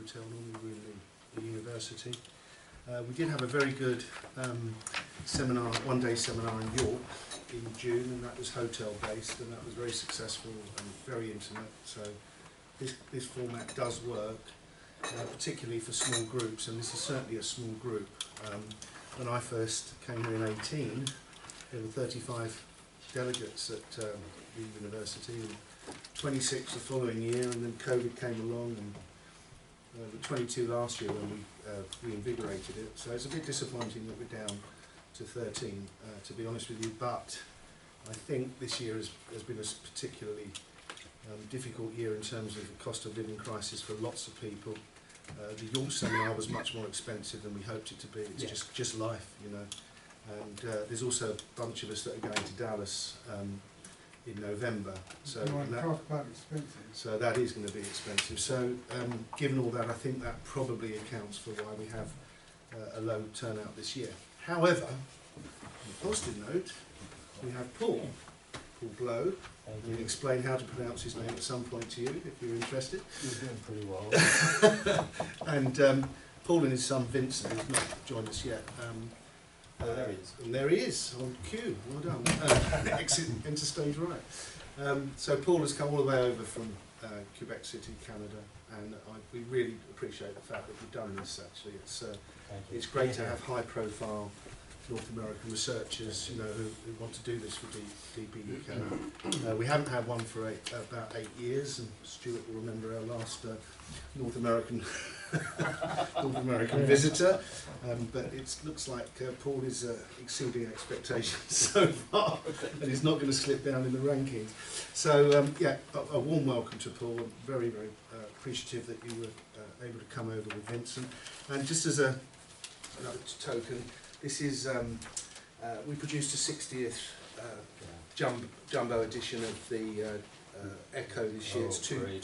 hotel. Normally we're in the university. We did have a very good seminar, one-day seminar in York in June, and that was hotel-based, and that was very successful and very intimate. So this format does work, particularly for small groups, and this is certainly a small group. When I first came here in 18, there were 35 delegates at the university, and 26 the following year, and then COVID came along, and 22 last year when we reinvigorated it. So it's a bit disappointing that we're down to 13, to be honest with you, but I think this year has been a particularly difficult year in terms of the cost of living crisis for lots of people. The York seminar was much more expensive than we hoped it to be. It's just life, you know. And there's also a bunch of us that are going to Dallas in November. So that is going to be expensive. So given all that, I think that probably accounts for why we have a low turnout this year. However, on a positive note, we have Paul Bleau. We'll explain how to pronounce his name at some point to you, if you're interested. You're doing pretty well. And Paul and his son Vincent, who's not joined us yet. There he is. And there he is, on cue. Well done. Exit into stage right. So Paul has come all the way over from Quebec City, Canada, and we really appreciate the fact that we've done this. Actually, it's great to have high-profile North American researchers, you know, who want to do this for DPUK. We haven't had one for about 8 years, and Stuart will remember our last North American visitor. But it looks like Paul is exceeding expectations so far, and he's not going to slip down in the rankings. So yeah, a warm welcome to Paul. I'm very, very appreciative that you were able to come over with Vincent. And just as another token, this is, we produced a 60th jumbo edition of the Echo this year. It's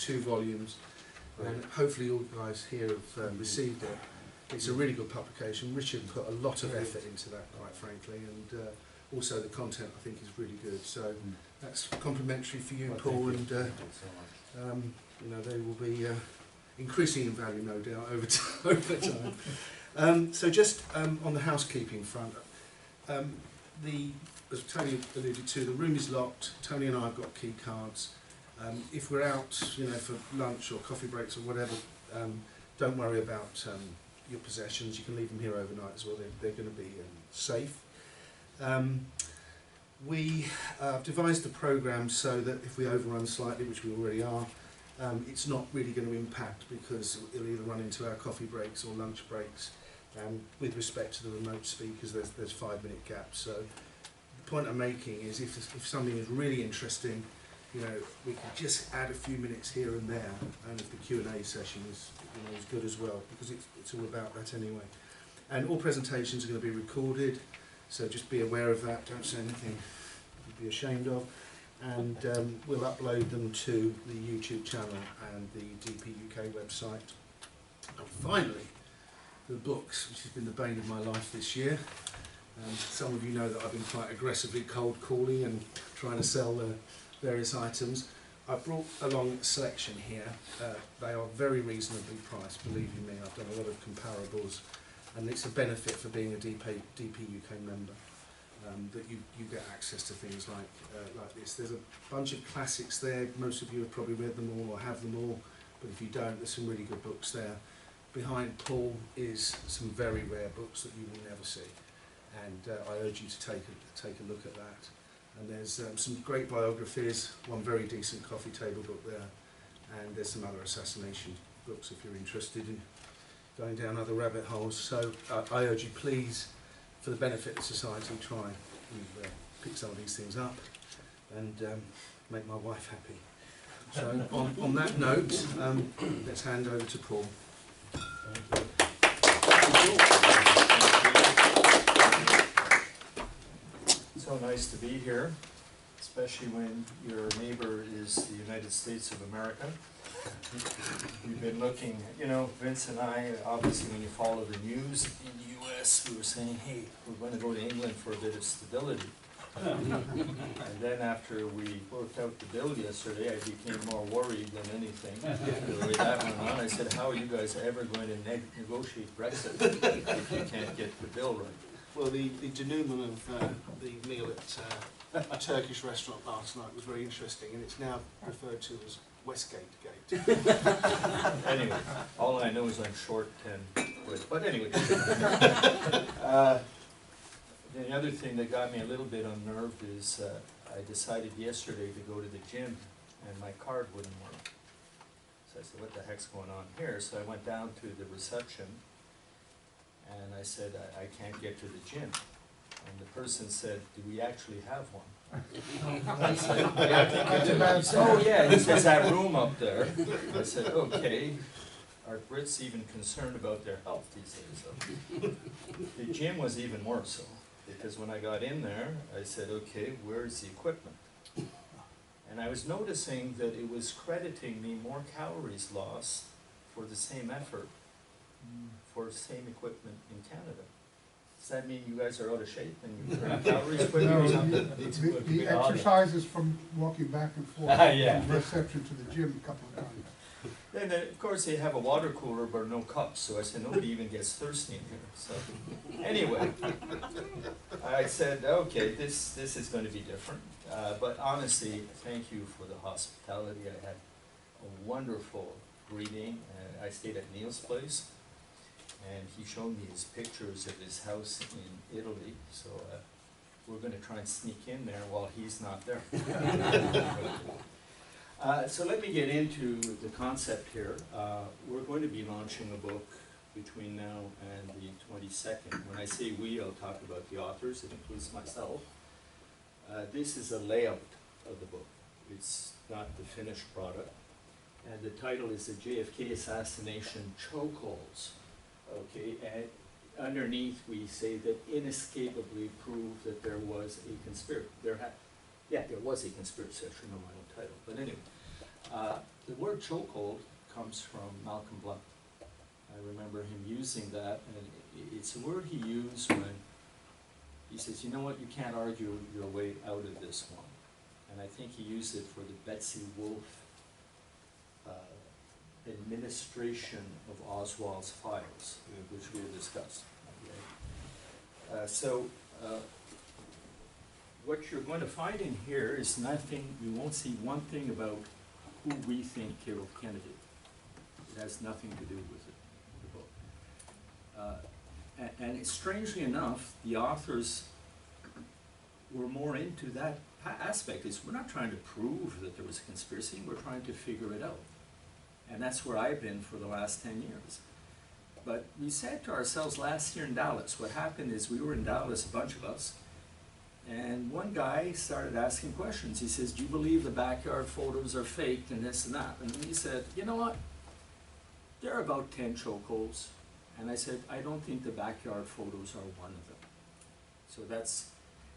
two volumes, and hopefully you guys here have received it. It's a really good publication. Richard put a lot of effort into that, quite frankly, and also the content I think is really good. So that's complimentary for you, Paul, and you know, they will be increasing in value, no doubt, over time. So just on the housekeeping front, as Tony alluded to, the room is locked. Tony and I have got key cards. If we're out, you know, for lunch or coffee breaks or whatever, don't worry about your possessions. You can leave them here overnight as well. They're going to be safe. We devised the programme so that if we overrun slightly, which we already are, it's not really going to impact, because it'll either run into our coffee breaks or lunch breaks. With respect to the remote speakers, there's 5-minute gaps. So the point I'm making is, if something is really interesting, you know, we can just add a few minutes here and there, and if the Q&A session is, you know, is good as well, because it's all about that anyway. And all presentations are going to be recorded, so just be aware of that. Don't say anything you'd be ashamed of. And we'll upload them to the YouTube channel and the DPUK website. And finally, the books, which has been the bane of my life this year. Some of you know that I've been quite aggressively cold calling and trying to sell various items. I brought along a selection here. They are very reasonably priced, believe you me. I've done a lot of comparables, and it's a benefit for being a DPUK member, that you get access to things like this. There's a bunch of classics there. Most of you have probably read them all or have them all, but if you don't, there's some really good books there. Behind Paul is some very rare books that you will never see, and I urge you to take a look at that. And there's some great biographies, one very decent coffee table book there, and there's some other assassination books if you're interested in going down other rabbit holes. So I urge you, please, for the benefit of society, try and pick some of these things up and make my wife happy. So on that note, let's hand over to Paul. So nice to be here, especially when your neighbor is the United States of America. We've been looking, you know, Vince and I, obviously when you follow the news in the US, we were saying, hey, we're going to go to England for a bit of stability. And then after we worked out the bill yesterday, I became more worried than anything. The way that went on, I said, how are you guys ever going to negotiate Brexit if you can't get the bill right? Well, the denouement of the meal at a Turkish restaurant last night was very interesting, and it's now referred to as Westgate Gate. Anyway, all I know is I'm short 10 quid. But anyway, the other thing that got me a little bit unnerved is I decided yesterday to go to the gym, and my card wouldn't work. So I said, what the heck's going on here? So I went down to the reception, and I said, I can't get to the gym. And the person said, do we actually have one? I said, yeah, I think we do. He said, oh yeah, he says that room up there. I said, okay. Are Brits even concerned about their health these days? So the gym was even more so, because when I got in there, I said, okay, where's the equipment? And I was noticing that it was crediting me more calories lost for the same effort, for the same equipment in Canada. Does that mean you guys are out of shape and you burn calories quickly No, or something? the exercises from walking back and forth Yeah. from reception to the gym a couple of times. Then, of course, they have a water cooler but no cups, so I said, nobody even gets thirsty in here. So, anyway, I said, okay, this is going to be different. But honestly, thank you for the hospitality. I had a wonderful greeting. I stayed at Neale's place, and he showed me his pictures of his house in Italy. So we're going to try and sneak in there while he's not there. So let me get into the concept here. We're going to be launching a book between now and the 22nd. When I say we, I'll talk about the authors. It includes myself. This is a layout of the book. It's not the finished product. And the title is the JFK Assassination Chokeholds. Okay, and underneath we say that inescapably prove that there was a conspiracy. There was a conspiracy. I should know my own title. But anyway, the word chokehold comes from Malcolm Bleau. I remember him using that, and it's a word he used when he says, you know what, you can't argue your way out of this one. And I think he used it for the Betsy Wolfe administration of Oswald's files, which we'll discuss. Okay. What you're going to find in here is nothing, you won't see one thing about who we think killed Kennedy. It has nothing to do with it, the book. And strangely enough, the authors were more into that aspect. We're not trying to prove that there was a conspiracy, we're trying to figure it out. And that's where I've been for the last 10 years. But we said to ourselves last year in Dallas, what happened is we were in Dallas, a bunch of us, and one guy started asking questions. He says, do you believe the backyard photos are faked and this and that? And he said, you know what? There are about 10 chokeholds. And I said, I don't think the backyard photos are one of them. So that's,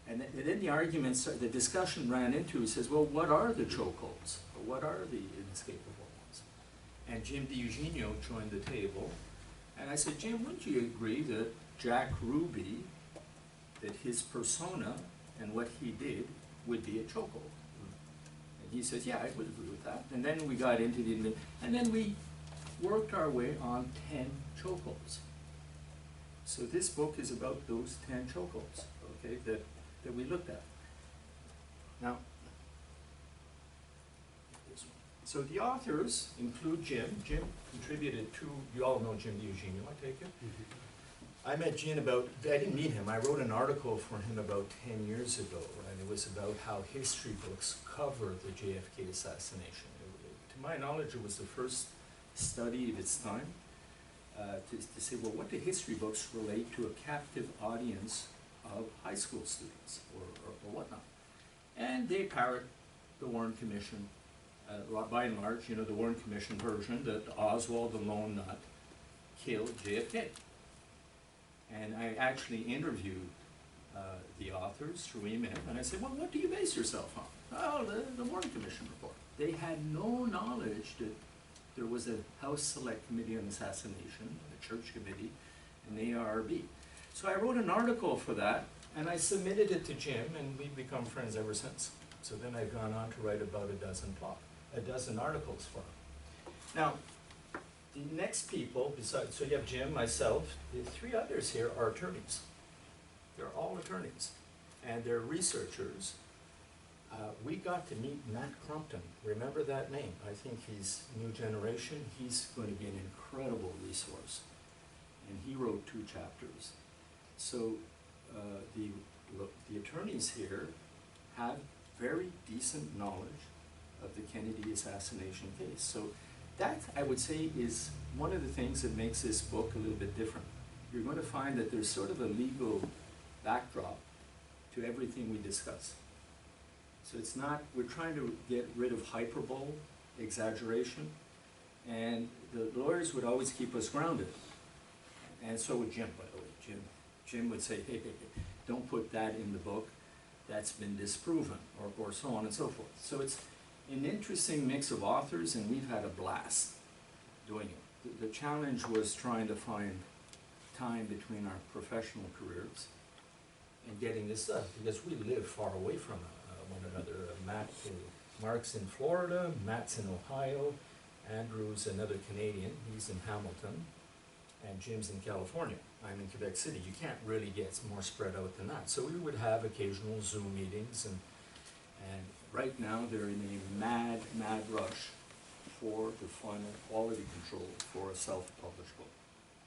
and then the arguments, the discussion ran into, he says, well, what are the chokeholds? What are the inescapable ones? And Jim DiEugenio joined the table. And I said, Jim, wouldn't you agree that Jack Ruby, that his persona and what he did would be a chokehold? And he says, yeah, I would agree with that. And then we got into the, and then we worked our way on 10 chokeholds. So this book is about those 10 chokeholds, okay, that we looked at. Now, this one. So the authors include Jim. Jim contributed to, you all know Jim DiEugenio, I take it? Mm-hmm. I met Jim I didn't meet him, I wrote an article for him about 10 years ago, and it was about how history books cover the JFK assassination. To my knowledge, it was the first study of its time to say, well, what do history books relate to a captive audience of high school students or whatnot? And they parrot the Warren Commission, by and large, you know, the Warren Commission version that Oswald, the lone nut, killed JFK. And I actually interviewed the authors through email, and I said, well, what do you base yourself on? Oh, the Warren Commission report. They had no knowledge that there was a House Select Committee on Assassination, a church committee, and the ARB. So I wrote an article for that, And I submitted it to Jim, and we've become friends ever since. So then I've gone on to write about a dozen articles for him. Now, the next people, besides, so you have Jim, myself, the three others here are attorneys. They're all attorneys, and they're researchers. We got to meet Matt Crumpton. Remember that name? I think he's new generation. He's going to be an incredible resource. And he wrote 2 chapters. So the attorneys here have very decent knowledge of the Kennedy assassination case. So that, I would say, is one of the things that makes this book a little bit different. You're going to find that there's sort of a legal backdrop to everything we discuss. So it's not, we're trying to get rid of hyperbole, exaggeration, and the lawyers would always keep us grounded. And so would Jim, by the way. Jim would say, hey, don't put that in the book, that's been disproven, or so on and so forth. So it's an interesting mix of authors, and we've had a blast doing it. The challenge was trying to find time between our professional careers and getting this stuff, because we live far away from one another. Mark's in Florida, Matt's in Ohio, Andrew's another Canadian, he's in Hamilton, and Jim's in California. I'm in Quebec City. You can't really get more spread out than that. So we would have occasional Zoom meetings, and right now they're in a mad rush for the final quality control for a self-published book.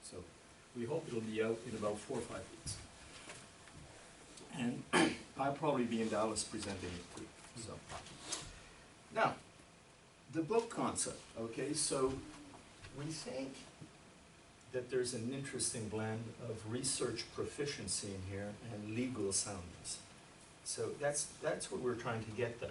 So we hope it'll be out in about 4 or 5 weeks. And I'll probably be in Dallas presenting it too. So now, the book concept, okay, so we think that there's an interesting blend of research proficiency in here and legal soundness. So that's what we're trying to get there.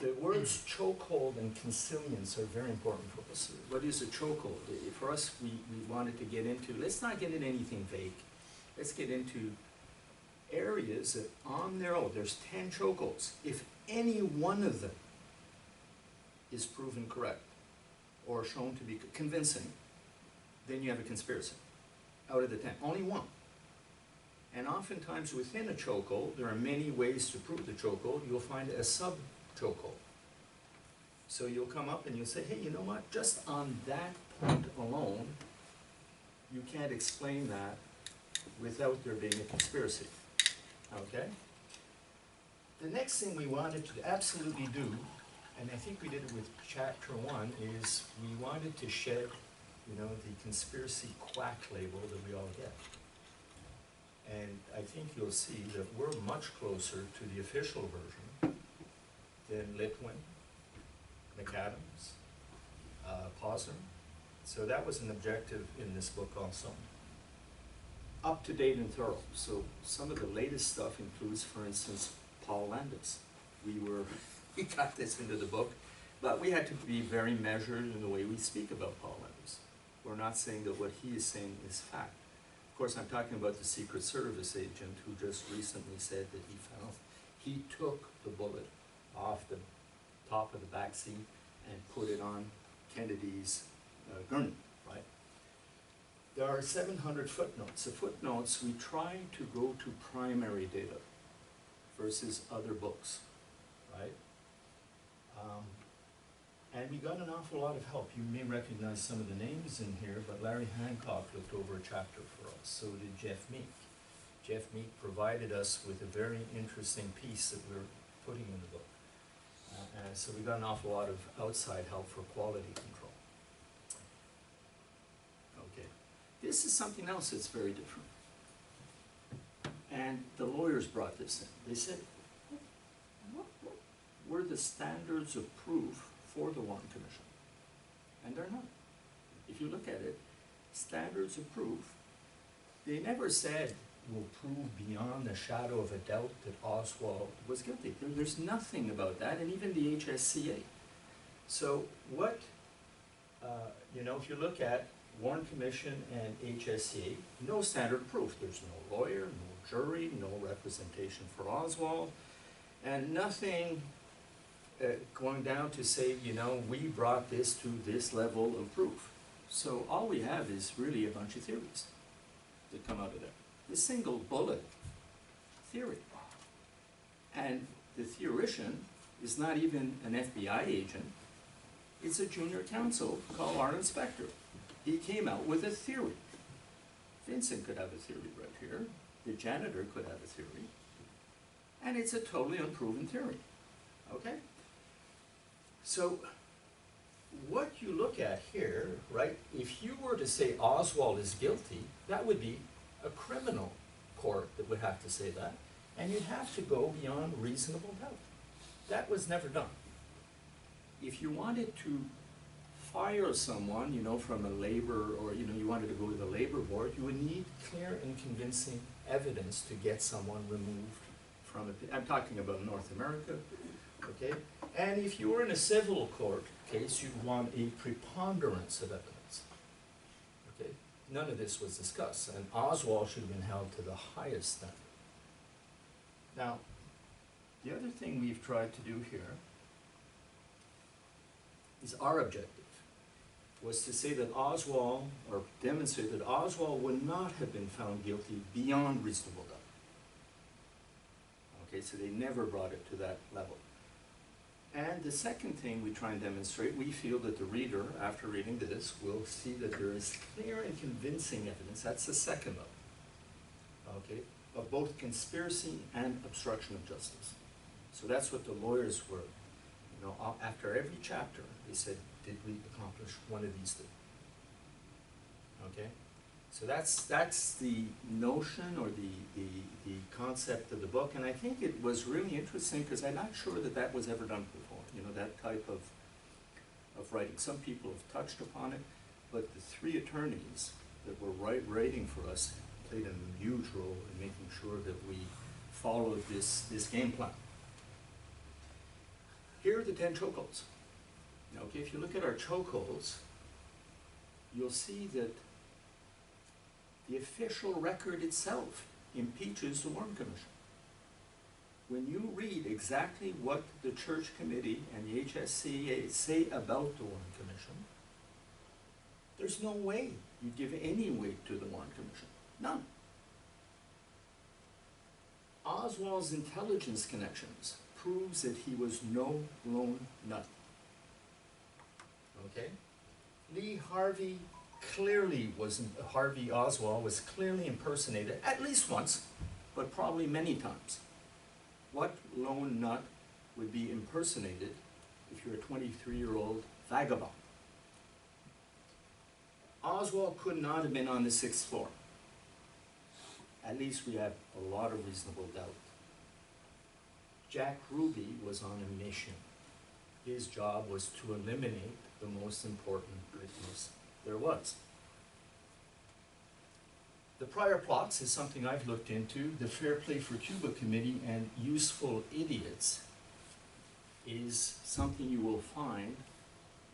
The words chokehold and consilience are very important for us. What is a chokehold? For us, we wanted to get into, let's not get into anything vague. Let's get into areas that on their own, there's 10 chokeholds. If any one of them is proven correct or shown to be convincing, then you have a conspiracy out of the 10. Only one. And oftentimes within a chokehold, there are many ways to prove the chokehold. You'll find a sub-chokehold. So you'll come up and you'll say, hey, you know what? Just on that point alone, you can't explain that without there being a conspiracy. Okay? The next thing we wanted to absolutely do, and I think we did it with chapter 1, is we wanted to shed, the conspiracy quack label that we all get. And I think you'll see that we're much closer to the official version than Litwin, McAdams, Posner. So that was an objective in this book also. Up to date and thorough. So some of the latest stuff includes, for instance, Paul Landis. We got this into the book, but we had to be very measured in the way we speak about Paul Landis. We're not saying that what he is saying is fact. Of course, I'm talking about the Secret Service agent who just recently said that he took the bullet off the top of the back seat and put it on Kennedy's gurney, right? There are 700 footnotes. The footnotes, we try to go to primary data versus other books, right? And we got an awful lot of help. You may recognize some of the names in here, but Larry Hancock looked over a chapter for us. So did Jeff Meek. Jeff Meek provided us with a very interesting piece that we're putting in the book. So we got an awful lot of outside help for quality control. Okay. This is something else that's very different. And the lawyers brought this in. They said, what were the standards of proof for the Warren Commission? And they're not. If you look at it, standards of proof, they never said, will prove beyond the shadow of a doubt that Oswald was guilty. There's nothing about that, and even the HSCA. So what, if you look at Warren Commission and HSCA, no standard of proof. There's no lawyer, no jury, no representation for Oswald, and nothing going down to say, we brought this to this level of proof. So all we have is really a bunch of theories that come out of there. the single bullet theory. And the theoretician is not even an FBI agent, it's a junior counsel called Arnold Spector. He came out with a theory. Vincent could have a theory right here, the janitor could have a theory, and it's a totally unproven theory, okay? So, what you look at here, right, if you were to say Oswald is guilty, that would be a criminal court that would have to say that, and you'd have to go beyond reasonable doubt. That was never done. If you wanted to fire someone, you know, from a labor, or, you know, you wanted to go to the labor board, you would need clear and convincing evidence to get someone removed from it. I'm talking about North America, okay? And if you were in a civil court case, you'd want a preponderance of evidence, okay? None of this was discussed, and Oswald should have been held to the highest standard. Now, the other thing we've tried to do here is our objective was to say that Oswald, or demonstrate that Oswald would not have been found guilty beyond reasonable doubt. Okay, so they never brought it to that level. And the second thing we try and demonstrate, we feel that the reader, after reading this, will see that there is clear and convincing evidence, that's the second level, okay, of both conspiracy and obstruction of justice. So that's what the lawyers were, you know, after every chapter, they said, did we accomplish one of these two? Okay? So that's the notion, or the concept of the book, and I think it was really interesting because I'm not sure that that was ever done before, you know, that type of writing. Some people have touched upon it, but the three attorneys that were writing for us played a huge role in making sure that we followed this game plan. Here are the 10 chokeholds. Now, okay, if you look at our chokeholds, you'll see that the official record itself impeaches the Warren Commission. When you read exactly what the Church Committee and the HSCA say about the Warren Commission, there's no way you give any weight to the Warren Commission. None. Oswald's intelligence connections proves that he was no lone nut. Okay? Harvey Oswald was clearly impersonated at least once, but probably many times. What lone nut would be impersonated if you're a 23-year-old vagabond? Oswald could not have been on the 6th floor. At least we have a lot of reasonable doubt. Jack Ruby was on a mission. His job was to eliminate the most important witness there was. The prior plots is something I've looked into. The Fair Play for Cuba Committee and Useful Idiots is something you will find.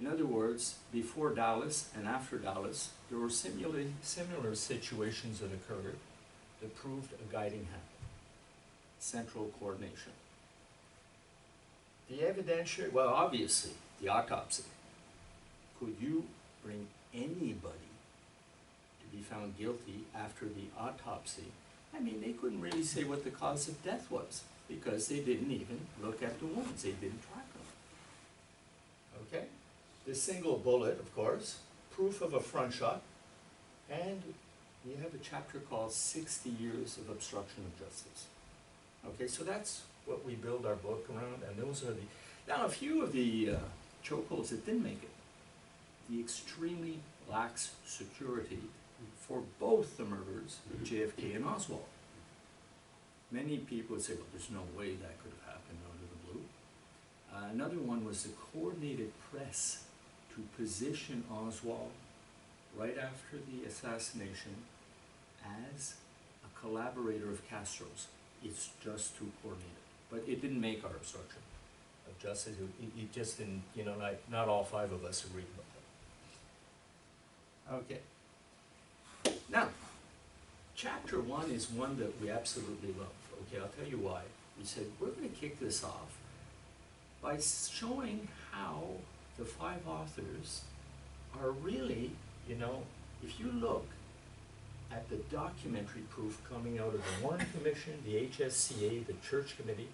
In other words, before Dallas and after Dallas, there were similar situations that occurred that proved a guiding hand. Central coordination. The evidentiary, well, obviously, the autopsy. Could you bring anybody to be found guilty after the autopsy? I mean, they couldn't really say what the cause of death was because they didn't even look at the wounds. They didn't track them. Okay? The single bullet, of course, proof of a front shot, and we have a chapter called 60 Years of Obstruction of Justice. Okay, so that's what we build our book around, and those are the... Now, a few of the chokeholds that didn't make it. The extremely lax security for both the murders of JFK and Oswald. Many people would say, well, there's no way that could have happened out of the blue. Another one was the coordinated press to position Oswald right after the assassination as a collaborator of Castro's. It's just too coordinated. But it didn't make our obstruction of justice. It just didn't, you know, like, not all 5 of us agreed about that. Okay. Now, chapter 1 is one that we absolutely love. Okay, I'll tell you why. We said, we're going to kick this off by showing how the 5 authors are really, you know, if you look at the documentary proof coming out of the Warren Commission, the HSCA, the Church Committee,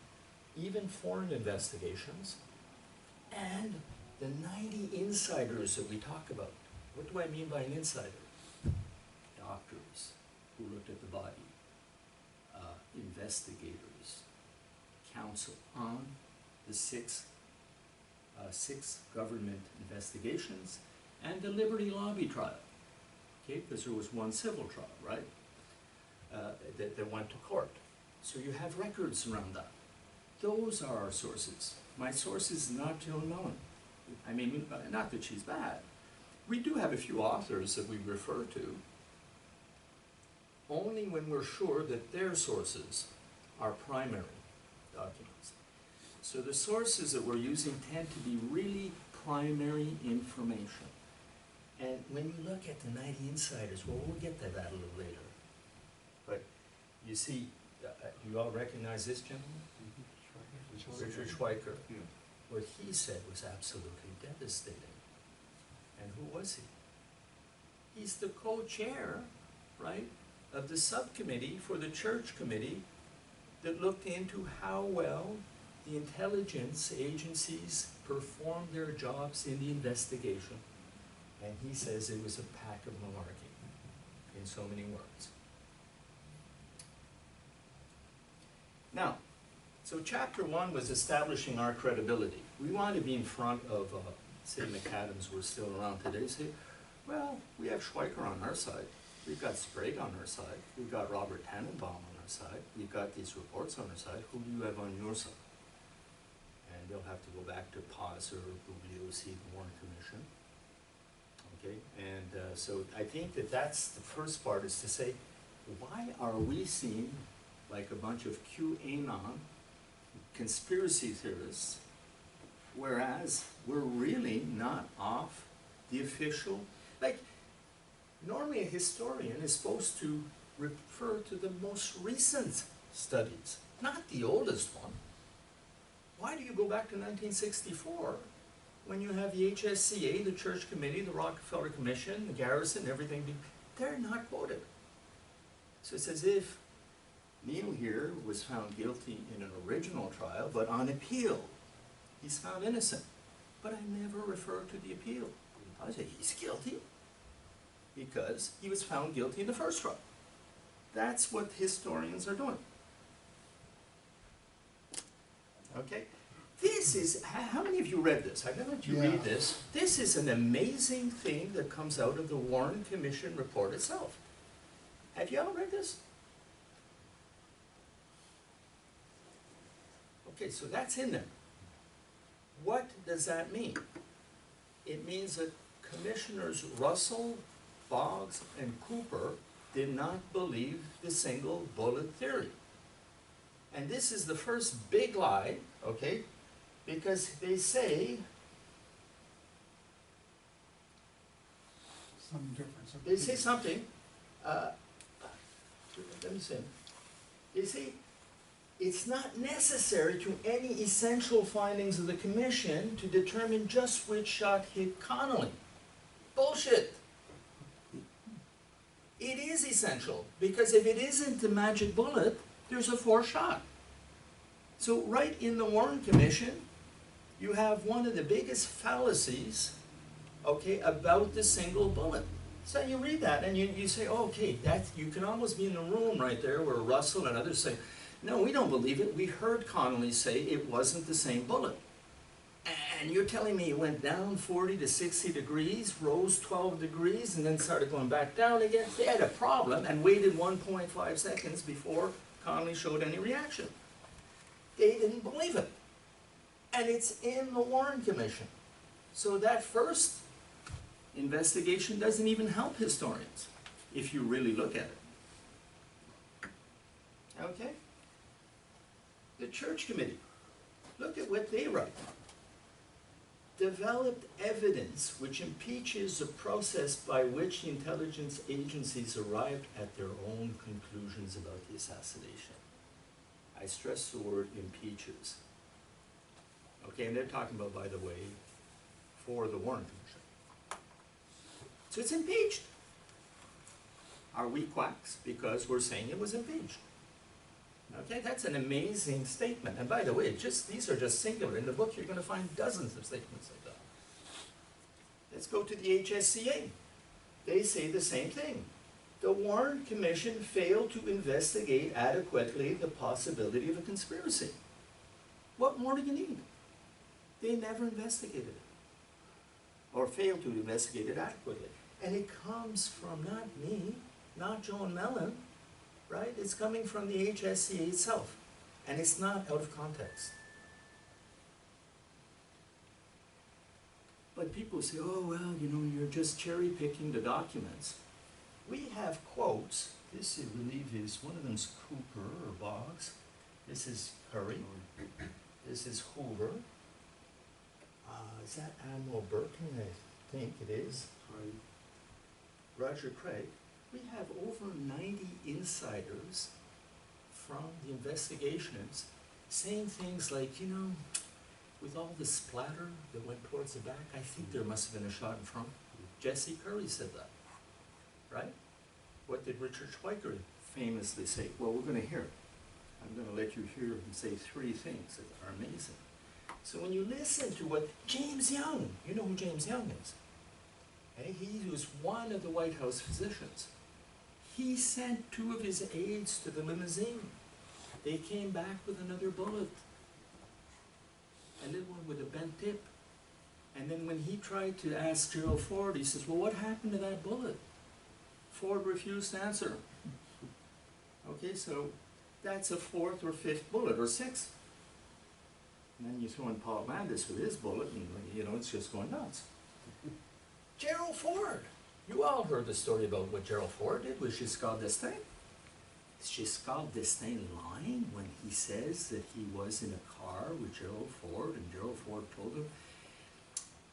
even foreign investigations, and the 90 insiders that we talk about. What do I mean by an insider? Doctors who looked at the body, investigators, counsel on the six government investigations, and the Liberty Lobby trial. Okay, because there was one civil trial, right, that went to court. So you have records around that. Those are our sources. My source is not Jill Mellon. I mean, not that she's bad. We do have a few authors that we refer to, only when we're sure that their sources are primary documents. So the sources that we're using tend to be really primary information. And when you look at the 90 insiders, well, we'll get to that a little later. But you see, you all recognize this gentleman? Richard Schweiker. Yeah. What he said was absolutely devastating. And who was he? He's the co-chair, right, of the subcommittee for the Church Committee that looked into how well the intelligence agencies performed their jobs in the investigation. And he says it was a pack of malarkey, in so many words. Now, so chapter 1 was establishing our credibility. We want to be in front of, say, McAdams were still around today, say, well, we have Schweiker on our side. We've got Sprague on our side. We've got Robert Tannenbaum on our side. We've got these reports on our side. Who do you have on your side? And they'll have to go back to PAS or BUK, the Warren Commission. Okay, and so I think that that's the first part, is to say, why are we seen like a bunch of QAnon conspiracy theorists, whereas we're really not off the official, like, normally a historian is supposed to refer to the most recent studies, not the oldest one. Why do you go back to 1964 when you have the HSCA, the Church Committee, the Rockefeller Commission, the Garrison, everything? They're not quoted. So it's as if Neale here was found guilty in an original trial, but on appeal, he's found innocent. But I never refer to the appeal. I say he's guilty because he was found guilty in the first trial. That's what historians are doing. Okay? This is, how many of you read this? I'm going to let you read this. This is an amazing thing that comes out of the Warren Commission report itself. Have you all read this? Okay, so that's in there. What does that mean? It means that Commissioners Russell, Boggs, and Cooper did not believe the single bullet theory. And this is the first big lie, okay, because they say, Some difference. they say something, let me see, they say, it's not necessary to any essential findings of the commission to determine just which shot hit Connolly. Bullshit. It is essential, because if it isn't the magic bullet, there's a fourth shot. So right in the Warren Commission, you have one of the biggest fallacies, okay, about the single bullet. So you read that and you say, oh, okay, you can almost be in the room right there where Russell and others say, no, we don't believe it. We heard Connolly say it wasn't the same bullet. And you're telling me it went down 40 to 60 degrees, rose 12 degrees, and then started going back down again? They had a problem and waited 1.5 seconds before Connolly showed any reaction. They didn't believe it. And it's in the Warren Commission. So that first investigation doesn't even help historians, if you really look at it. Okay? The Church Committee, look at what they write. Developed evidence which impeaches the process by which the intelligence agencies arrived at their own conclusions about the assassination. I stress the word impeaches. Okay, and they're talking about, by the way, for the Warren Commission. So it's impeached. Are we quacks because we're saying it was impeached? Okay, that's an amazing statement. And by the way, these are just singular. In the book, you're going to find dozens of statements like that. Let's go to the HSCA. They say the same thing. The Warren Commission failed to investigate adequately the possibility of a conspiracy. What more do you need? They never investigated it, or failed to investigate it adequately. And it comes from not me, not Joan Mellon, right? It's coming from the HSCA itself, and it's not out of context. But people say, oh, well, you know, you're just cherry picking the documents. We have quotes. This, I believe, is, one of them's Cooper or Boggs. This is Curry. This is Hoover. Is that Admiral Birkin? I think it is. Roger Craig. We have over 90 insiders from the investigations saying things like, you know, with all the splatter that went towards the back, I think there must have been a shot in front. Jesse Curry said that, right? What did Richard Schweiker famously say? Well, we're going to hear it. I'm going to let you hear him say three things that are amazing. So when you listen to what James Young, you know who James Young is? Okay? He was one of the White House physicians. He sent two of his aides to the limousine. They came back with another bullet. A little one with a bent tip. And then when he tried to ask Gerald Ford, he says, well, what happened to that bullet? Ford refused to answer. Okay, so that's a fourth or fifth bullet, or sixth. And then you throw in Paul Landis with his bullet, and you know, it's just going nuts. Gerald Ford. You all heard the story about what Gerald Ford did with Giscard d'Estaing. Is Giscard d'Estaing lying when he says that he was in a car with Gerald Ford, and Gerald Ford told him?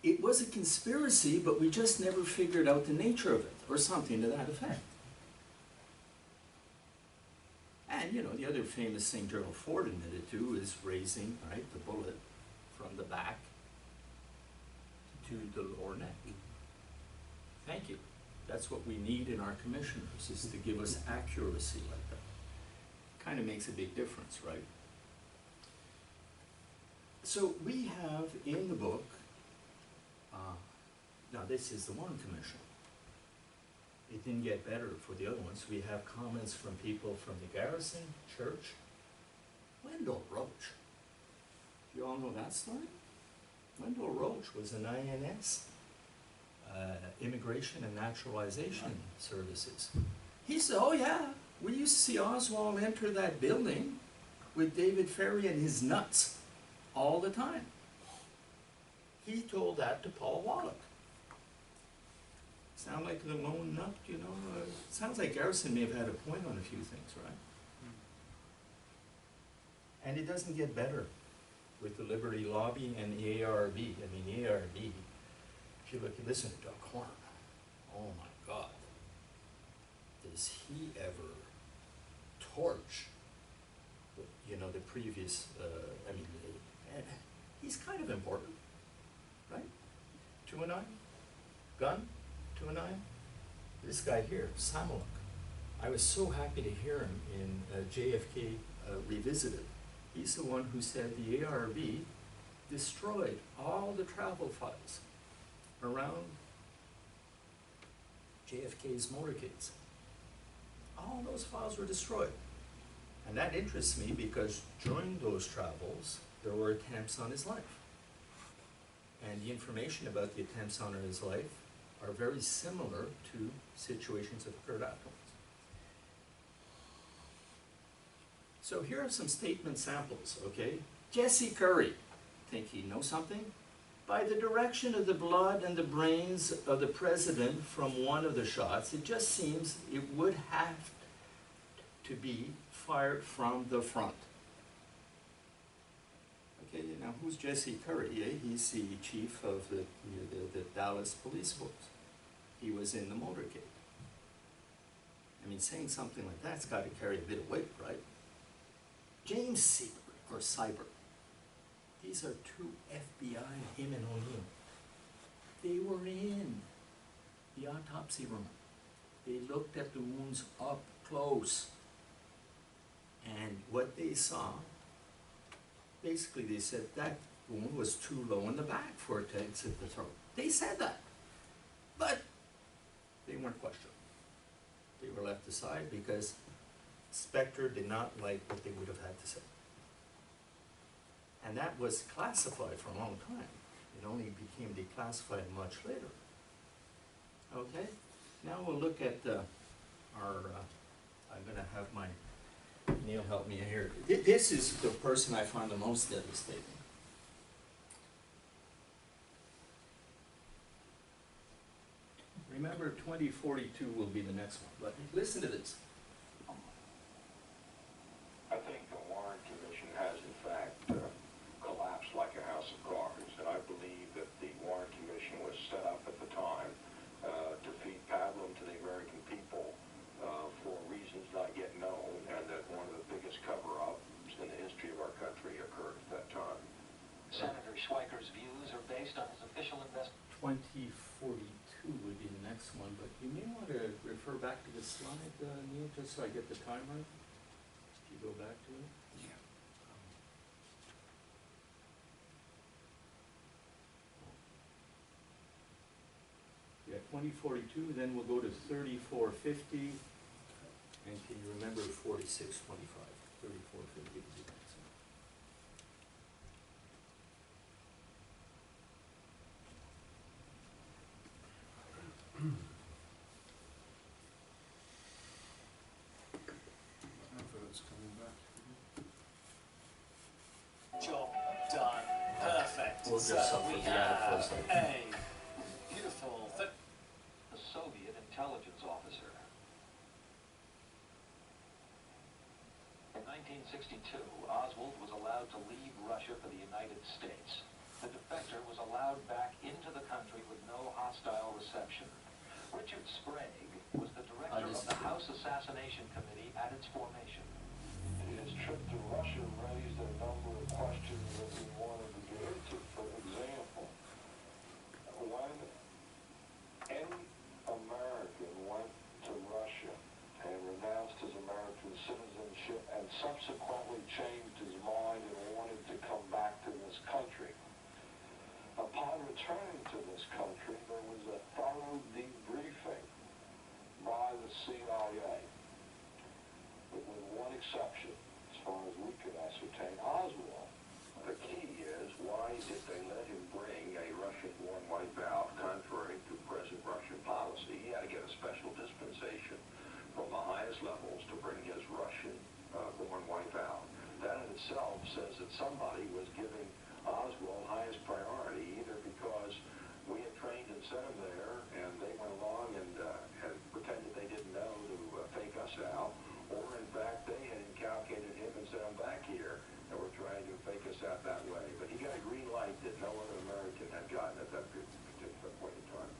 It was a conspiracy, but we just never figured out the nature of it, or something to that effect. And, you know, the other famous thing Gerald Ford admitted to is raising, right, the bullet from the back to the lower neck. Thank you. That's what we need in our commissioners, is to give us accuracy like that. Kind of makes a big difference, right? So we have in the book, now this is the Warren Commission. It didn't get better for the other ones. We have comments from people from the Garrison Church. Wendell Roach. Do you all know that story? Wendell Roach was an INS, Immigration and Naturalization Services. He said, oh yeah, we used to see Oswald enter that building with David Ferry and his nuts all the time. He told that to Paul Wallach. Sound like the lone nut, you know? Sounds like Garrison may have had a point on a few things, right? And it doesn't get better with the Liberty Lobby and the ARB. I mean, the ARB, if you look, listen to Doug Horn. Oh my God. Does he ever torch, you know, the previous, he's kind of important, right? 2 and 9, gun. 2 and 9. This guy here, Samoluk. I was so happy to hear him in JFK Revisited. He's the one who said the ARB destroyed all the travel files around JFK's motorcades. All those files were destroyed. And that interests me because during those travels, there were attempts on his life. And the information about the attempts on his life are very similar to situations that occurred afterwards. So here are some statement samples, okay? Jesse Curry, think he knows something? By the direction of the blood and the brains of the president from one of the shots, it just seems it would have to be fired from the front. Okay, now who's Jesse Curry? He's the chief of the Dallas Police Force. He was in the motorcade. I mean, saying something like that's got to carry a bit of weight, right? James Seibert, or Seibert. These are 2 FBI, him and O'Neill. They were in the autopsy room. They looked at the wounds up close. And what they saw, basically they said that wound was too low in the back for it to exit the throat. They said that, but they weren't questioned. They were left aside because Spectre did not like what they would have had to say. And that was classified for a long time. It only became declassified much later. Okay, now we'll look at I'm gonna have my Neale help me here. This is the person I find the most devastating. Remember, 2042 will be the next one, but listen to this. I think the Warren Commission has in fact collapsed like a house of cards, and I believe that the Warren Commission was set up at the time to feed pablum to the American people for reasons not yet known, and that one of the biggest cover-ups in the history of our country occurred at that time. Senator Schweiker's views are based on his official investment. 2042 would be the next one, but you may want to refer back to the slide, Neale, just so I get the time right. If you go back to it. Yeah, 2042, then we'll go to 3450, and can you remember 4625? 3450 is the next one. Adverts coming back. Job done. Perfect. We'll just So suffer we the ad for a have second. a beautiful the Soviet intelligence officer. In 1962, Oswald was allowed to leave Russia for the United States. The defector was allowed back into the country with no hostile reception. Richard Sprague was the director of the House Assassination Committee at its formation. His trip to Russia raised a number of questions that we wanted to get into. For example, when any American went to Russia and renounced his American citizenship and subsequently changed his mind and wanted to come back to this country, upon returning to this country, there was a thorough debriefing by the CIA, with one exception, as far as we could ascertain, Oswald. The key is, why did they let him bring a Russian-born wipeout contrary to present Russian policy? He had to get a special dispensation from the highest levels to bring his Russian-born wipeout. That in itself says that somebody was giving Oswald highest priority, either because we had trained and sent him there and they went along and had pretended they didn't know to fake us out, or in fact they had incalcated him and sent him back here and were trying to fake us out that way. But he got a green light that no other American had gotten at that particular point in time.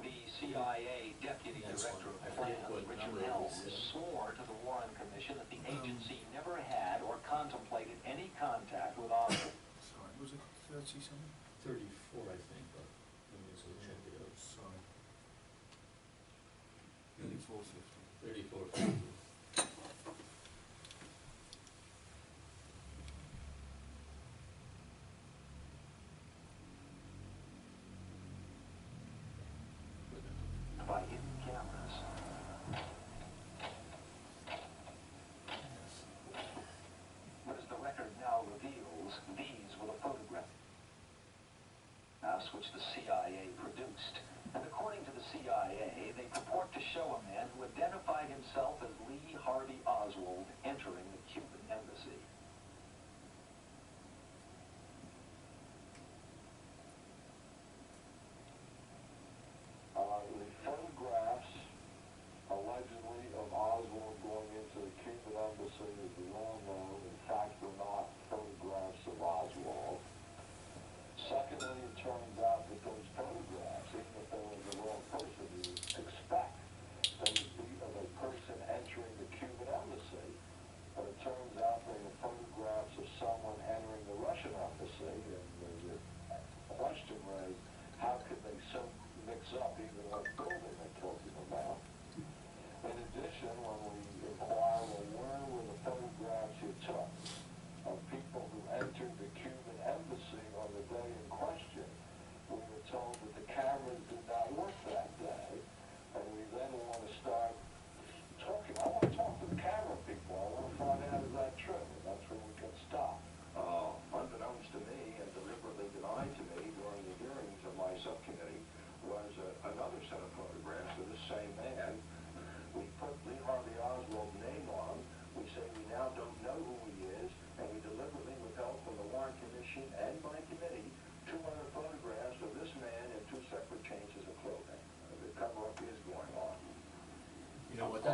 The CIA Deputy Director of Plans, Richard Neale, swore to the Warren Commission that the agency never had or contemplated any contact with Oswald. Sorry, was it 30 something? 34, I think, but let me just check it out. Sorry. 3450. 3450. By hidden cameras. But as the record now reveals, these were the photographs which the CIA produced. And according to the CIA, they purport to show a man who identified himself as Lee Harvey Oswald entering the Cuban embassy. The photograph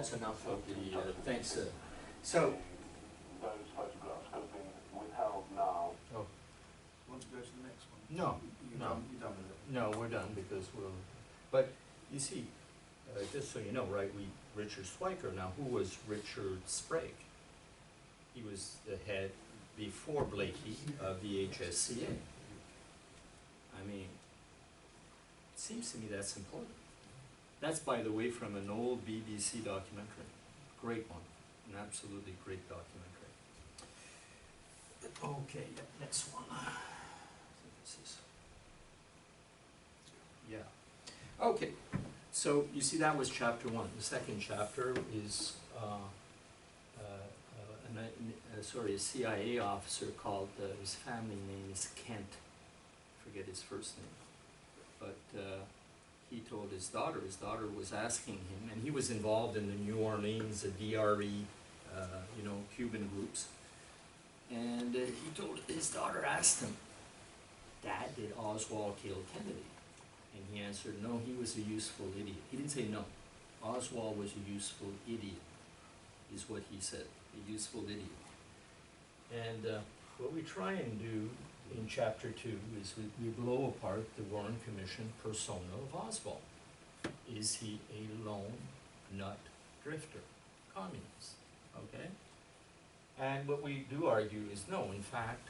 that's enough of the, thanks. So, Those photographs could have been withheld now. oh, Want to go to the next one? no, You're no. done, you're done with it? No, we're done because we'll, but you see, just so you know, right, Richard Swiker, now who was Richard Sprague? He was the head before Blakey of the HSCA. I mean, it seems to me that's important. That's, by the way, from an old BBC documentary. Great one, an absolutely great documentary. Okay, next one. I think this is. Yeah. Okay, so you see that was chapter 1. The second chapter is a CIA officer called, his family name is Kent. Forget his first name. But he told his daughter was asking him, and he was involved in the New Orleans, the DRE, Cuban groups. And he told, his daughter asked him, Dad, did Oswald kill Kennedy? And he answered, no, he was a useful idiot. He didn't say no. Oswald was a useful idiot, is what he said, a useful idiot. And what we try and do in chapter 2 is we blow apart the Warren Commission persona of Oswald. Is he a lone nut drifter, communist, okay? And what we do argue is no, in fact,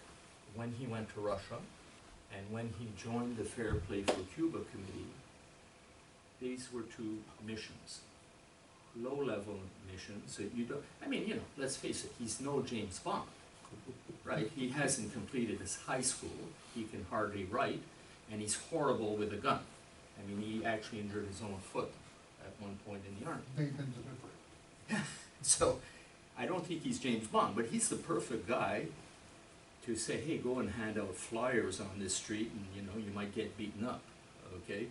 when he went to Russia and when he joined the Fair Play for Cuba Committee, these were two missions, low-level missions that you don't, I mean, let's face it, he's no James Bond, right? He hasn't completed his high school, he can hardly write, and he's horrible with a gun. I mean, he actually injured his own foot at one point in the army. Nathan's a different. So, I don't think he's James Bond, but he's the perfect guy to say, hey, go and hand out flyers on this street and, you might get beaten up, okay?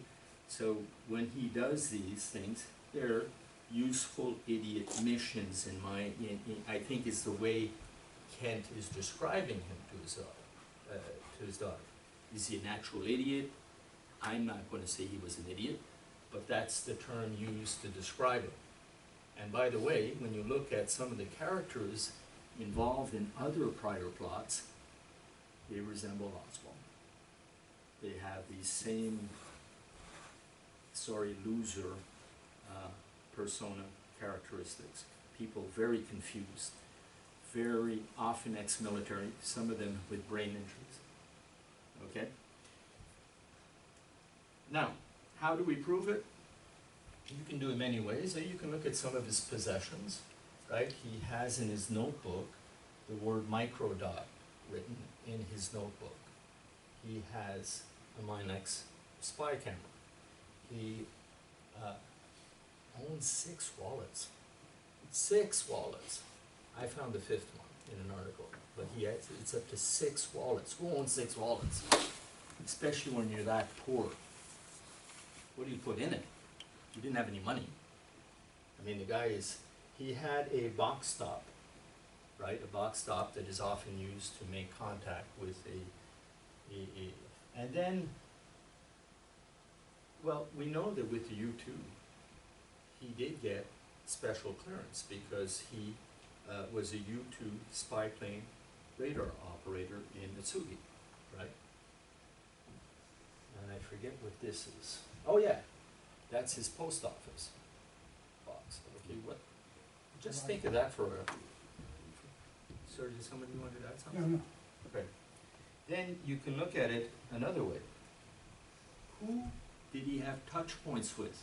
So, when he does these things, they're useful idiot missions I think is the way Kent is describing him to his daughter. Is he a natural idiot? I'm not going to say he was an idiot, but that's the term used to describe him. And by the way, when you look at some of the characters involved in other prior plots, they resemble Oswald. They have these same, loser persona characteristics. People very confused, very often ex-military, some of them with brain injuries. Okay? Now, how do we prove it? You can do it many ways. You can look at some of his possessions, right? He has in his notebook the word microdot written in his notebook. He has a Minex spy camera. He owns 6 wallets. 6 wallets. I found the 5th one in an article, but it's up to 6 wallets. Who owns 6 wallets? Especially when you're that poor. What do you put in it? He didn't have any money. I mean, he had a box stop, right? A box stop that is often used to make contact with and then, well, we know that with the U-2, he did get special clearance because he was a U-2 spy plane radar operator in Mitsugi, right? And I forget what this is. Oh yeah, that's his post office box. Okay, what? Just think of that for a. Sir, did somebody want to add something? No. Okay. Then you can look at it another way. Who did he have touch points with?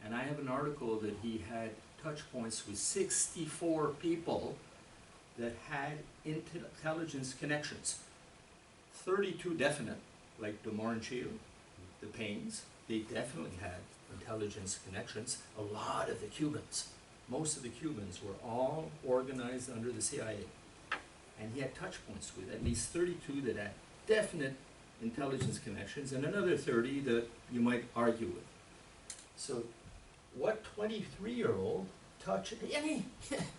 And I have an article that he had touch points with 64 people that had intelligence connections. 32 definite, like de Mornchieu, the Paynes, they definitely had intelligence connections. A lot of the Cubans, most of the Cubans were all organized under the CIA. And he had touch points with at least 32 that had definite intelligence connections and another 30 that you might argue with. So what 23-year-old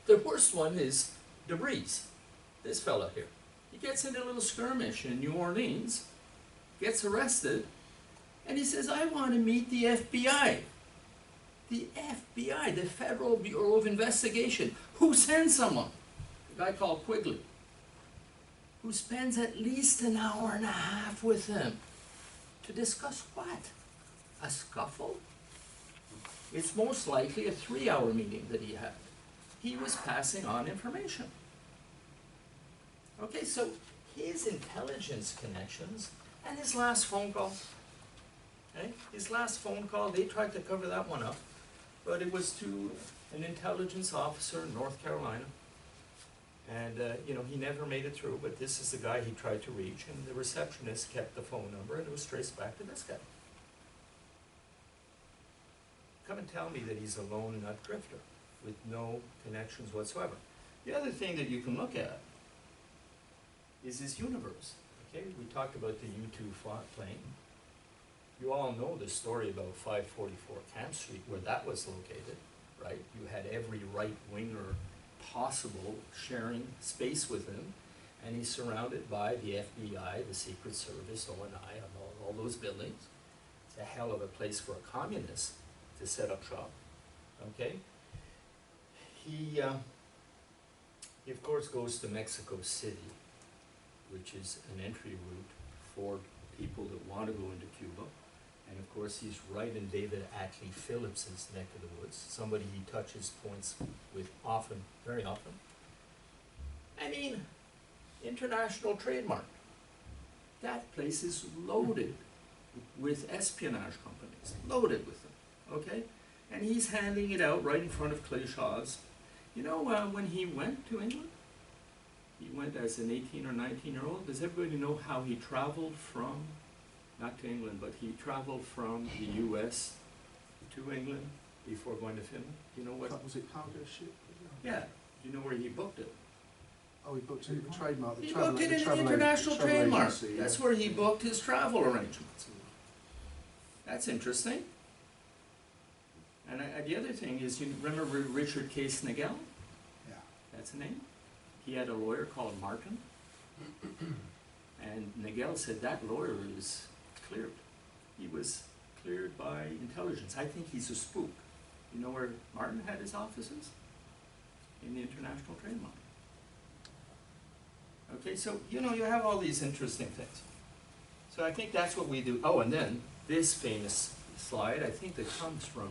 the worst one is DeBreeze, this fella here. He gets in a little skirmish in New Orleans, gets arrested, and he says, I want to meet the FBI. The FBI, the Federal Bureau of Investigation, who sends someone, a guy called Quigley, who spends at least an hour and a half with him to discuss what? A scuffle? It's most likely a 3-hour meeting that he had. He was passing on information. Okay, so his intelligence connections and his last phone call. Okay? His last phone call, they tried to cover that one up, but it was to an intelligence officer in North Carolina. And, you know, he never made it through, but this is the guy he tried to reach, and the receptionist kept the phone number, and it was traced back to this guy. Come and tell me that he's a lone nut drifter with no connections whatsoever. The other thing that you can look at is his universe. Okay, we talked about the U-2 plane. You all know the story about 544 Camp Street, where that was located, right? You had every right-winger possible sharing space with him, and he's surrounded by the FBI, the Secret Service, O&I, and all those buildings. It's a hell of a place for a communist to set up shop, okay? He of course goes to Mexico City, which is an entry route for people that want to go into Cuba. And of course, he's right in David Atlee Phillips's neck of the woods, somebody he touches points with often, very often. I mean, international trademark. That place is loaded with espionage companies, loaded with them, okay? And he's handing it out right in front of Clay Shaw's. You know, when he went to England, he went as an 18 or 19-year-old. Does everybody know how he traveled from, not to England, but he traveled from the US to England before going to Finland? Do you know what? Was it cargo ship? Yeah. Do you know where he booked it? Oh, he booked it, the trademark. He booked it in an international trademark. That's where he booked his travel arrangements. That's interesting. And the other thing is, you remember Richard Case Nagel? Yeah. That's the name. He had a lawyer called Martin. And Nagel said that lawyer is cleared. He was cleared by intelligence. I think he's a spook. You know where Martin had his offices? In the international trademark. Okay, so, you know, you have all these interesting things. So I think that's what we do. Oh, and then this famous slide, I think that comes from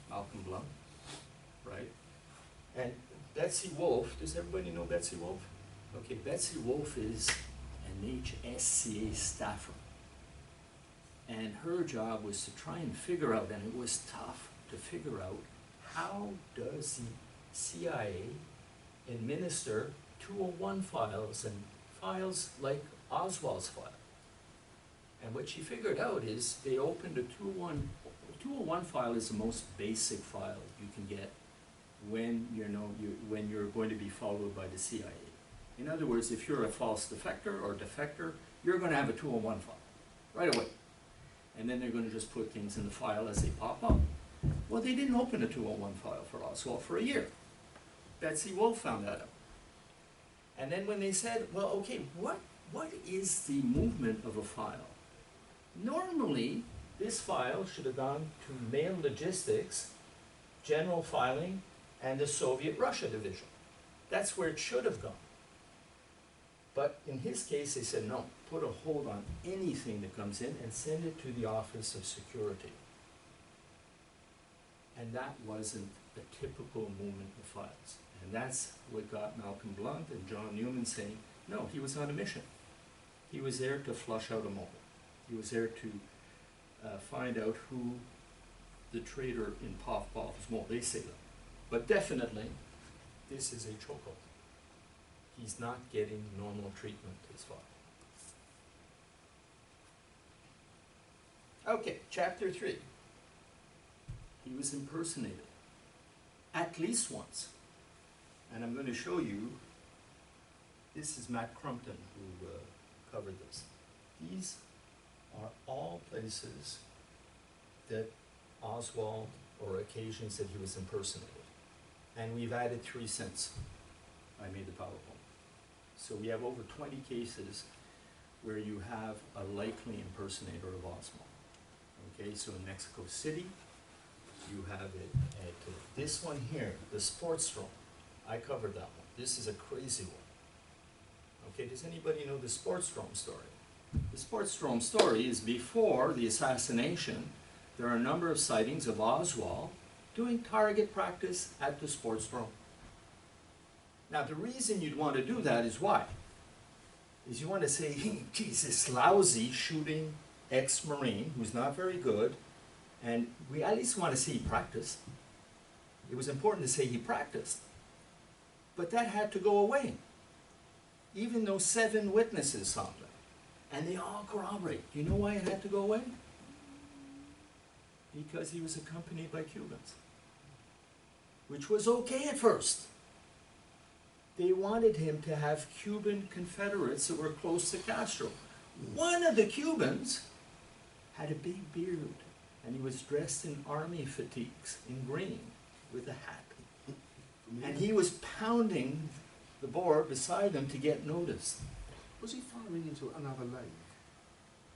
Malcolm Bleau, right? And Betsy Wolfe, does everybody know Betsy Wolfe? Okay, Betsy Wolfe is an HSCA staffer. And her job was to try and figure out, and it was tough to figure out, how does the CIA administer 201 files and files like Oswald's file. And what she figured out is they opened a 201 file is the most basic file you can get when when you're going to be followed by the CIA. In other words, if you're a false defector or defector, you're going to have a 201 file right away. And then they're going to just put things in the file as they pop up. Well, they didn't open a 201 file for Oswald for a year. Betsy Wolfe found that out. And then when they said, well, okay, what is the movement of a file? Normally, this file should have gone to Mail Logistics, General Filing, and the Soviet Russia Division. That's where it should have gone. But in his case, they said, no, put a hold on anything that comes in and send it to the Office of Security. And that wasn't the typical movement of files. And that's what got Malcolm Blunt and John Newman saying, no, he was on a mission. He was there to flush out a mole. He was there to find out who the traitor in Puffball's mole. They say that. But definitely, this is a chokehold. He's not getting normal treatment as far. Okay, chapter 3. He was impersonated at least once. And I'm going to show you, this is Matt Crumpton who covered this. These are all places that Oswald, or occasions that he was impersonated. And we've added 3 since I made the PowerPoint. So we have over 20 cases where you have a likely impersonator of Oswald. Okay, so in Mexico City, you have it at this one here, the sports room. I covered that one. This is a crazy one. Okay, does anybody know the sports room story? The sports room story is before the assassination. There are a number of sightings of Oswald doing target practice at the sports room. Now, the reason you'd want to do that is why? Is you want to say, geez, this lousy shooting ex-Marine who's not very good, and we at least want to see he practiced. It was important to say he practiced. But that had to go away, even though 7 witnesses saw him. And they all corroborate. You know why it had to go away? Because he was accompanied by Cubans, which was okay at first. They wanted him to have Cuban Confederates that were close to Castro. One of the Cubans had a big beard, and he was dressed in army fatigues in green with a hat. And he was pounding the board beside them to get noticed. Was he firing into another lane?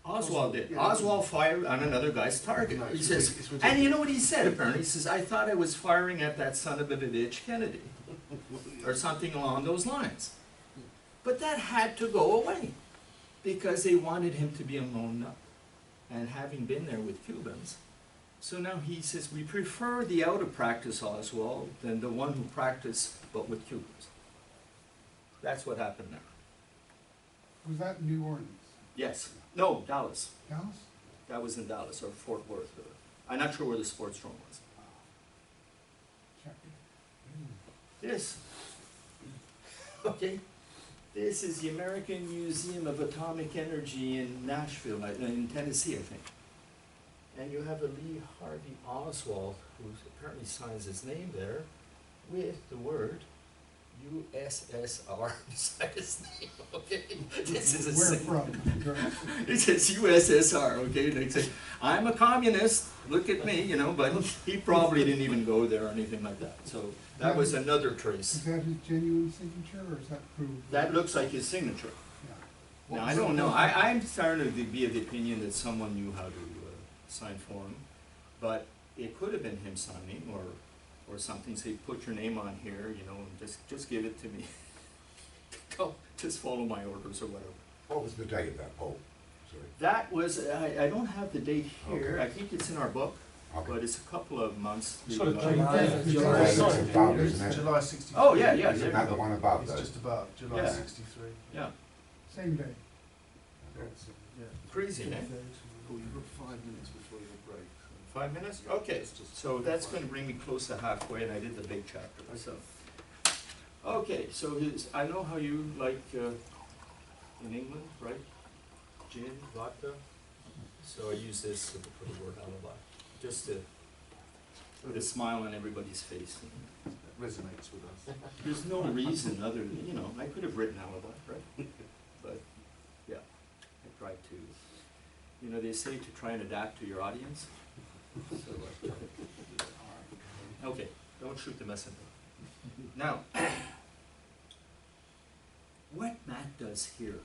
Oswald did. Yeah, Oswald fired on another guy's target. No, He it's says, ridiculous. and you know what he said apparently? He says, I thought I was firing at that son of a bitch Kennedy, or something along those lines. But that had to go away, because they wanted him to be a lone nut. And having been there with Cubans, so now he says, we prefer the out-of-practice Oswald than the one who practiced but with Cubans. That's what happened now. Was that New Orleans? Yes. No, Dallas. Dallas? That was in Dallas, or Fort Worth. I'm not sure where the sports room was. Check. This. Okay. This is the American Museum of Atomic Energy in Nashville, in Tennessee, I think. And you have a Lee Harvey Oswald, who apparently signs his name there, with the word USSR beside his name, okay? This is a Where sin- from? It says USSR, okay? They say, I'm a communist, look at me, you know, but he probably didn't even go there or anything like that. So that was another trace. Is that his genuine signature, or is that proved? That looks like his signature. Yeah. Now, I don't know, I'm starting to be of the opinion that someone knew how to sign for him, but it could have been him signing, or something, say, put your name on here, you know, and just give it to me. Go, just follow my orders or whatever. What was the date of that poll? Sorry. That was, I don't have the date here, Okay. I think it's in our book, Okay. but it's a couple of months. Sort of July. July looks above, isn't it? July 63. Oh, yeah, yeah, Isn't there that you the go. one above It's though? just above, July Yeah. 63. Yeah, Same day. Yeah. crazy, eh? Oh, you've got 5 minutes before your break. 5 minutes? Okay, so that's gonna bring me close to halfway, and I did the big chapter, so. Okay, so I know how you like, in England, right? Gin, vodka, so I use this for the word alibi, just to put a smile on everybody's face. That resonates with us. There's no reason other than, you know, I could have written alibi, right? But, yeah, I tried to, you know, they say to try and adapt to your audience. So, okay, don't shoot the messenger. Now, what Matt does here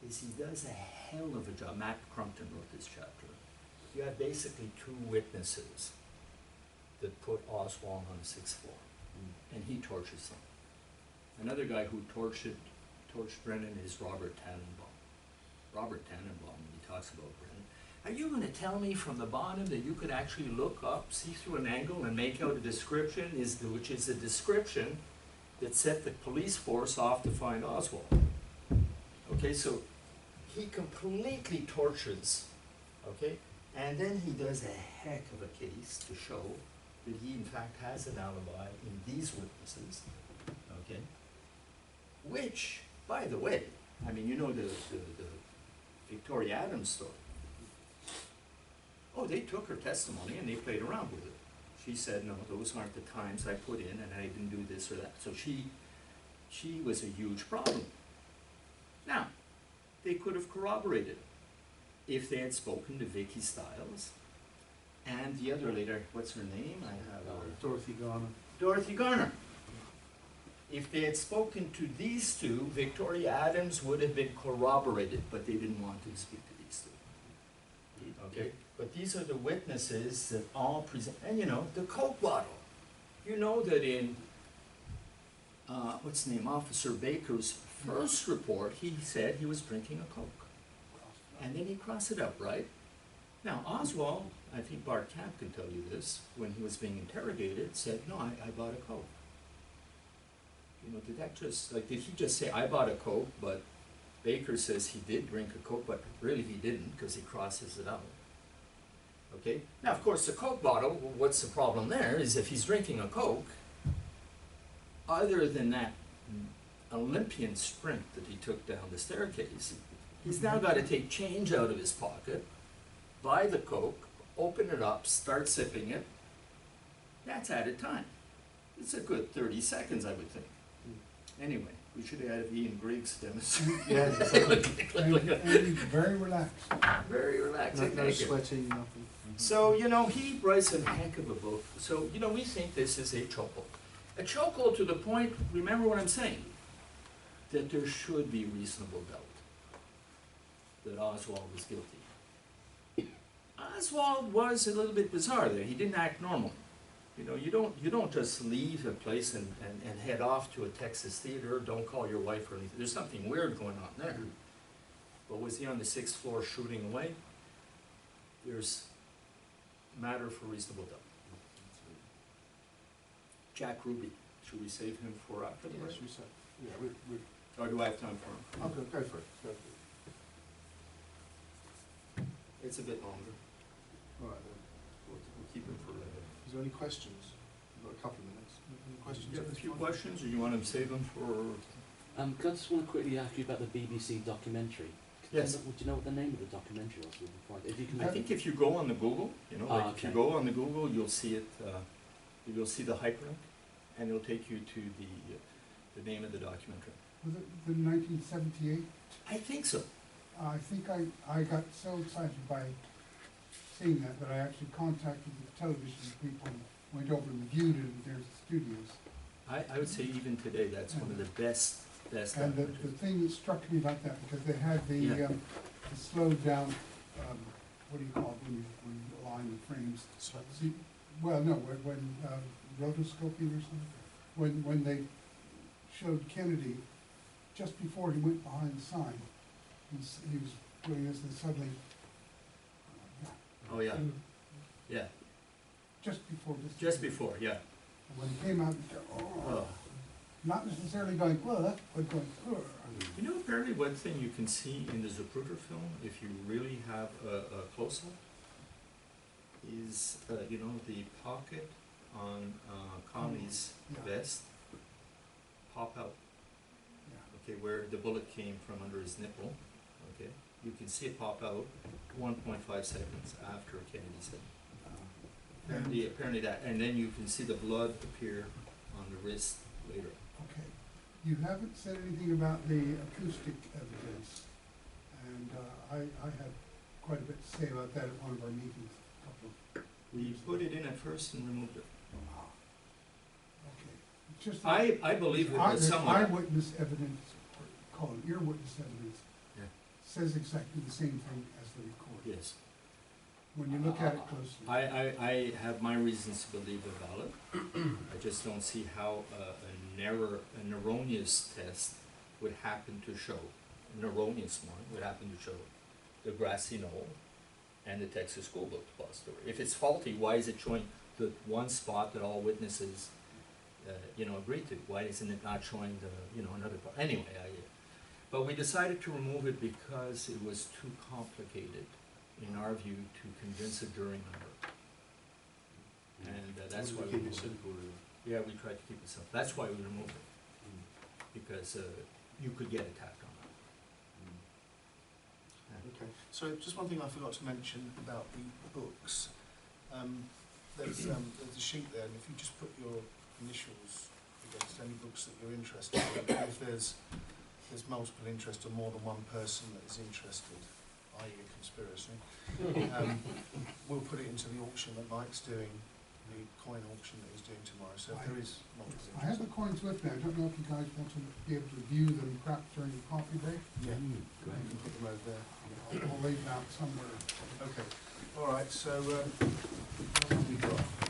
is he does a hell of a job. Matt Crumpton wrote this chapter. You have basically 2 witnesses that put Oswald on the 6th floor, and he tortures them. Another guy who tortured Brennan is Robert Tannenbaum. Robert Tannenbaum, when he talks about Brennan, are you going to tell me from the bottom that you could actually look up, see through an angle, and make out a description, which is a description that set the police force off to find Oswald? Okay, so he completely tortures, okay, and then he does a heck of a case to show that he in fact has an alibi in these witnesses, okay, which, by the way, I mean, you know the Victoria Adams story. Oh, they took her testimony and they played around with it. She said, no, those aren't the times I put in and I didn't do this or that. So she was a huge problem. Now, they could have corroborated if they had spoken to Vicky Stiles and the other lady, what's her name? I have Dorothy Garner. Dorothy Garner. If they had spoken to these 2, Victoria Adams would have been corroborated, but they didn't want to speak to these 2. Okay? But these are the witnesses that all present, and you know, the Coke bottle. You know that in, what's the name, Officer Baker's first report, he said he was drinking a Coke. And then he crossed it up, right? Now, Oswald, I think Bart Camp can tell you this, when he was being interrogated, said, no, I bought a Coke. You know, did that just, like, did he just say, I bought a Coke, but Baker says he did drink a Coke, but really he didn't, because he crosses it out. Okay? Now, of course, the Coke bottle, what's the problem there, is if he's drinking a Coke, other than that Olympian sprint that he took down the staircase, he's now got to take change out of his pocket, buy the Coke, open it up, start sipping it. That's added time. It's a good 30 seconds, I would think. Anyway, we should have had Ian Griggs demonstrate. Yeah, And he's very relaxed. Very relaxing. no sweating, nothing. So, you know, he writes a heck of a book. So, you know, we think this is a chokehold. A chokehold to the point, remember what I'm saying, that there should be reasonable doubt that Oswald was guilty. Oswald was a little bit bizarre there. He didn't act normal. You know, you don't just leave a place and head off to a Texas theater, don't call your wife or anything. There's something weird going on there. But was he on the 6th floor shooting away? There's matter for reasonable doubt. Jack Ruby, should we save him for after the break? Yes, we said. Yeah, Or do I have time for him? I'll go for it. Go for it. It's a bit longer. All right then. We'll keep him for later. Is there any questions? We've got a couple of minutes. Any questions? You have a few questions, or you want to save them for? I just want to quickly ask you about the BBC documentary. Yes. Do you know what the name of the documentary was? If you can I think if you go on the Google, you know, like if you okay. go on the Google, you'll see it. You'll see the hyperlink, and it'll take you to the name of the documentary. Was it the 1978? I think so. I think I got so excited by seeing that I actually contacted the television people and went over and viewed it at their studios. I would say even today that's one of the best And the documentaries. thing that struck me about that, because they had the, Yeah. the slowed down, what do you call it when you align the frames? See, well, no, when rotoscoping or something, when they showed Kennedy, just before he went behind the sign, he was doing this and suddenly, Oh yeah, yeah. just before this. Just before, yeah. When he came out, he go, Oh. not necessarily going, what, but going, You know, apparently one thing you can see in the Zapruder film, if you really have a close-up, is, you know, the pocket on Conley's Yeah. vest pop out, yeah. okay, where the bullet came from under his nipple, okay? You can see it pop out 1.5 seconds after Kennedy's hit. Apparently that, and then you can see the blood appear on the wrist later. Okay, you haven't said anything about the acoustic evidence, and I had quite a bit to say about that at one of our meetings a couple of. We put it in at first and removed it. Okay, it's just. I believe it was somewhat. Eyewitness evidence, or call it earwitness evidence, Yeah. says exactly the same thing as the report. Yes. When you look at it closely. I have my reasons to believe they're valid. I just don't see how an erroneous test would happen to show, an erroneous one would happen to show the grassy knoll and the Texas school book depository. If it's faulty, why is it showing the one spot that all witnesses, you know, agreed to? Why isn't it not showing the, you know, another part? Anyway, but we decided to remove it because it was too complicated, in our view, to convince a jury member. And that's why we keep it removed it. simple, really. Yeah, we tried to keep it simple. That's why we removed it, because you could get attacked on that. Yeah. Okay, so just one thing I forgot to mention about the books. There's a sheet there, and if you just put your initials against any books that you're interested in, and if there's multiple interest or more than one person that is interested, i.e. a conspiracy, we'll put it into the auction that Mike's doing the coin auction that he's doing tomorrow. So if there is multiple I have the coins with me, I don't know if you guys want to be able to view them perhaps during the coffee break. Yeah, Great. you can put them over there. I'll leave them out somewhere. Okay, all right, so what have we got?